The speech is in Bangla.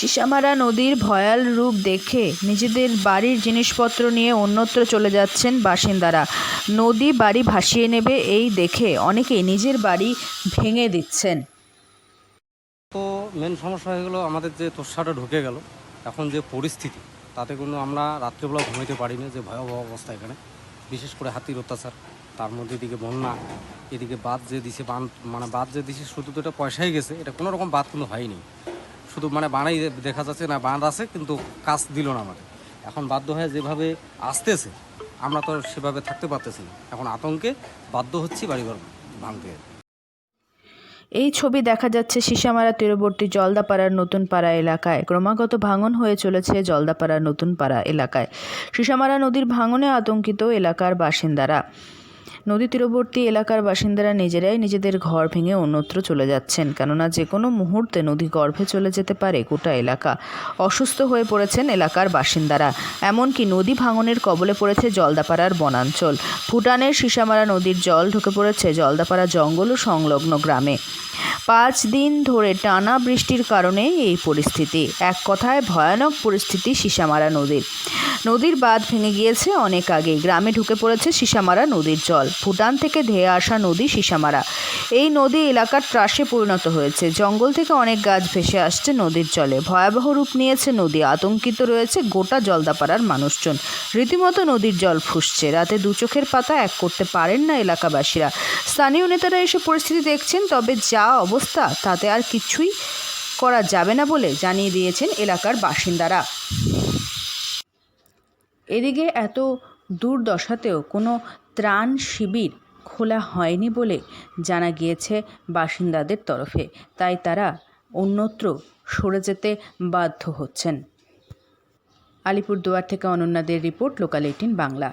সিসামারা নদীর ভয়াল রূপ দেখে নিজেদের বাড়ির জিনিসপত্র নিয়ে অন্যত্র চলে যাচ্ছেন বাসিন্দারা। নদী বাড়ি ভাসিয়ে নেবে এই দেখে অনেকেই নিজের বাড়ি ভেঙে দিচ্ছেন। তো মেন সমস্যা হয়ে গেলো আমাদের যে তোষাটা ঢুকে গেল, এখন যে পরিস্থিতি তাতে কোনো আমরা রাত্রেবেলাও ঘুমাইতে পারি না, যে ভয়াবহ অবস্থা এখানে, বিশেষ করে হাতির অত্যাচার, তার মধ্যে এদিকে বন্যা, এদিকে বাঁধ যে দিছে, বাঁধ যে দিছে শুধু তো এটা পয়সাই গেছে, এটা কোনো রকম বাঁধ কিন্তু হয়নি, শুধু বানাই দেখা যাচ্ছে না বাঁধ আছে কিন্তু কাজ দিল না আমাদের। এখন বাধ্য হয়ে যেভাবে আসতেছে আমরা তো সেভাবে থাকতে পারতেছি না, এখন আতঙ্কে বাধ্য হচ্ছি বাড়িঘর ভাঙতে। এই ছবি দেখা যাচ্ছে সিসামারা তীরবর্তী জলদাপাড়ার নতুন পাড়া এলাকায়। ক্রমাগত ভাঙন হয়ে চলেছে জলদাপাড়ার নতুন পাড়া এলাকায়। সিসামারা নদীর ভাঙনে আতঙ্কিত এলাকার বাসিন্দারা। নদী তীরবর্তী এলাকার বাসিন্দারা নিজেরাই নিজেদের ঘর ভেঙে অন্যত্র চলে যাচ্ছেন, কেননা যে কোনো মুহূর্তে নদী গর্ভে চলে যেতে পারে গোটা এলাকা। অসুস্থ হয়ে পড়েছেন এলাকার বাসিন্দারা। এমনকি নদী ভাঙনের কবলে পড়েছে জলদাপাড়ার বনাঞ্চল। ভুটানের সিসামারা নদীর জল ঢুকে পড়েছে জলদাপাড়া জঙ্গল ও সংলগ্ন গ্রামে। 5 দিন ধরে টানা বৃষ্টির কারণে এই পরিস্থিতি। এক কথায় ভয়ানক পরিস্থিতি সিসামারা নদীর। নদীর বাঁধ ভেঙে গিয়েছে অনেক আগেই। গ্রামে ঢুকে পড়েছে সিসামারা নদীর জল। ভুটান থেকে ধেয়ে আসা নদী সিসামারা। এই নদী এলাকার ত্রাসে পরিণত হয়েছে। জঙ্গল থেকে অনেক গাছ ভেসে আসছে নদীর জলে। ভয়াবহ রূপ নিয়েছে নদী। আতঙ্কিত রয়েছে গোটা জলদাপাড়ার মানুষজন। রীতিমতো নদীর জল ফুসছে। রাতে দু চোখের পাতা এক করতে পারেন না এলাকাবাসীরা। স্থানীয় নেতারা এসে পরিস্থিতি দেখছেন, তবে যা অবস্থা তাতে আর কিছুই করা যাবে না বলে জানিয়ে দিয়েছেন এলাকার বাসিন্দারা। এদিকে এত দুর্দশাতেও কোনো ত্রাণ শিবির খোলা হয়নি বলে জানা গিয়েছে বাসিন্দাদের তরফে। তাই তারা অন্যত্র সরে যেতে বাধ্য হচ্ছেন। আলিপুরদুয়ার থেকে অনন্যাদের রিপোর্ট, লোকাল 18 বাংলা।